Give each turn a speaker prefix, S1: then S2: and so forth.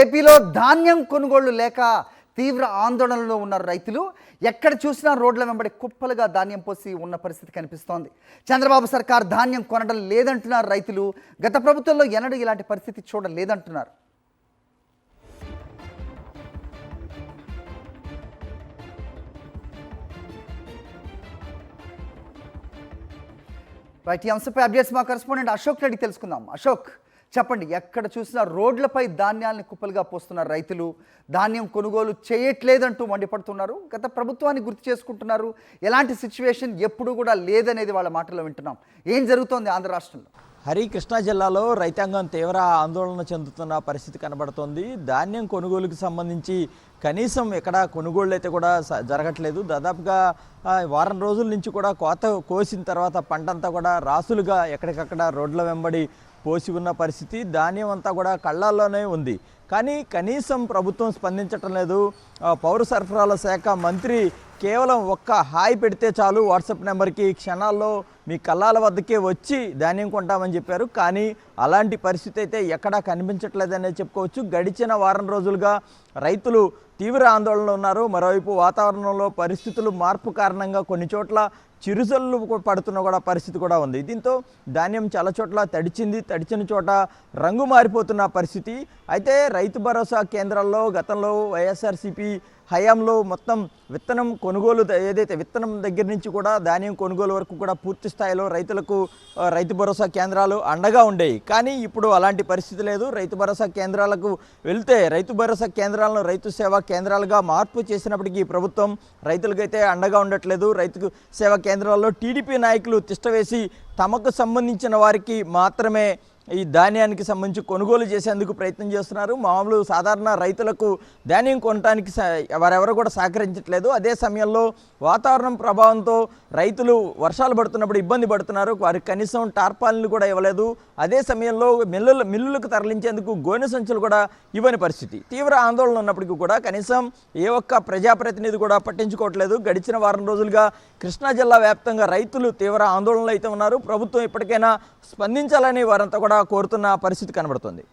S1: ఏపీలో ధాన్యం కొనుగోళ్లు లేక తీవ్ర ఆందోళనలో ఉన్నారు రైతులు. ఎక్కడ చూసినా రోడ్ల వెంబడి కుప్పలుగా ధాన్యం పోసి ఉన్న పరిస్థితి కనిపిస్తోంది. చంద్రబాబు సర్కార్ ధాన్యం కొనడం లేదంటున్నారు రైతులు. గత ప్రభుత్వంలో ఎన్నడూ ఇలాంటి పరిస్థితి చూడలేదంటున్నారు. రైట్, ఈ అంశంపై అప్డేట్స్ మా కరెస్పాండెంట్ అశోక్ రెడ్డి తెలుసుకుందాం. అశోక్, చెప్పండి, ఎక్కడ చూసినా రోడ్లపై ధాన్యాన్ని కుప్పలుగా పోస్తున్నారు రైతులు. ధాన్యం కొనుగోలు చేయట్లేదంటూ మండిపడుతున్నారు. గత ప్రభుత్వాన్ని గుర్తు చేసుకుంటున్నారు. ఎలాంటి సిచ్యువేషన్ ఎప్పుడు కూడా లేదనేది వాళ్ళ మాటల్లో వింటున్నాం. ఏం జరుగుతోంది ఆంధ్ర రాష్ట్రంలో?
S2: కృష్ణా జిల్లాలో రైతాంగం తీవ్ర ఆందోళన చెందుతున్న పరిస్థితి కనబడుతోంది. ధాన్యం కొనుగోలుకు సంబంధించి కనీసం ఎక్కడ కొనుగోళ్ళు అయితే కూడా జరగట్లేదు. దాదాపుగా వారం రోజుల నుంచి కూడా కోత కోసిన తర్వాత పంటంతా కూడా రాసులుగా ఎక్కడికక్కడ రోడ్ల వెంబడి పోసి ఉన్న పరిస్థితి. ధాన్యం అంతా కూడా కళ్ళల్లోనే ఉంది. కానీ కనీసం ప్రభుత్వం స్పందించటం లేదు. పౌర సరఫరాల శాఖ మంత్రి కేవలం ఒక్క హాయ్ పెడితే చాలు వాట్సాప్ నెంబర్కి, క్షణాల్లో మీ కళ్ళాల వద్దకే వచ్చి ధాన్యం కొంటామని చెప్పారు. కానీ అలాంటి పరిస్థితి అయితే ఎక్కడా కనిపించట్లేదనే చెప్పుకోవచ్చు. గడిచిన వారం రోజులుగా రైతులు తీవ్ర ఆందోళనలో ఉన్నారు. మరోవైపు వాతావరణంలో పరిస్థితులు మార్పు కారణంగా కొన్ని చోట్ల చిరుజల్లు పడుతున్న కూడా పరిస్థితి కూడా ఉంది. దీంతో ధాన్యం చాలా చోట్ల తడిచిన చోట రంగు మారిపోతున్న పరిస్థితి. అయితే రైతు భరోసా కేంద్రాల్లో గతంలో వైఎస్ఆర్సీపీ హయాంలో మొత్తం విత్తనం కొనుగోలు, ఏదైతే విత్తనం దగ్గర నుంచి కూడా ధాన్యం కొనుగోలు వరకు కూడా పూర్తి స్థాయిలో రైతులకు రైతు భరోసా కేంద్రాలు అండగా ఉండేవి. కానీ ఇప్పుడు అలాంటి పరిస్థితి లేదు. రైతు భరోసా కేంద్రాలకు వెళ్తే రైతు భరోసా కేంద్రాలను రైతు సేవా కేంద్రాలుగా మార్పు చేసినప్పటికీ ప్రభుత్వం రైతులకైతే అండగా ఉండట్లేదు. రైతు సేవా కేంద్రాల్లో టీడీపీ నాయకులు తిష్టవేసి తమకు సంబంధించిన వారికి మాత్రమే ఈ ధాన్యానికి సంబంధించి కొనుగోలు చేసేందుకు ప్రయత్నం చేస్తున్నారు. మామూలు సాధారణ రైతులకు ధాన్యం కొనడానికి వారెవరు కూడా సహకరించట్లేదు. అదే సమయంలో వాతావరణం ప్రభావంతో రైతులు వర్షాలు పడుతున్నప్పుడు ఇబ్బంది పడుతున్నారు. వారికి కనీసం టార్పాలిన్లు కూడా ఇవ్వలేదు. అదే సమయంలో మిల్లులకు తరలించేందుకు గోనె సంచులు కూడా ఇవ్వని పరిస్థితి. తీవ్ర ఆందోళన ఉన్నప్పటికీ కూడా కనీసం ఏ ఒక్క ప్రజాప్రతినిధి కూడా పట్టించుకోవట్లేదు. గడిచిన వారం రోజులుగా కృష్ణా జిల్లా వ్యాప్తంగా రైతులు తీవ్ర ఆందోళనలు అయితే ఉన్నారు. ప్రభుత్వం ఇప్పటికైనా స్పందించాలని వారంతా కూడా కోరుతున్న పరిస్థితి కనబడుతుంది.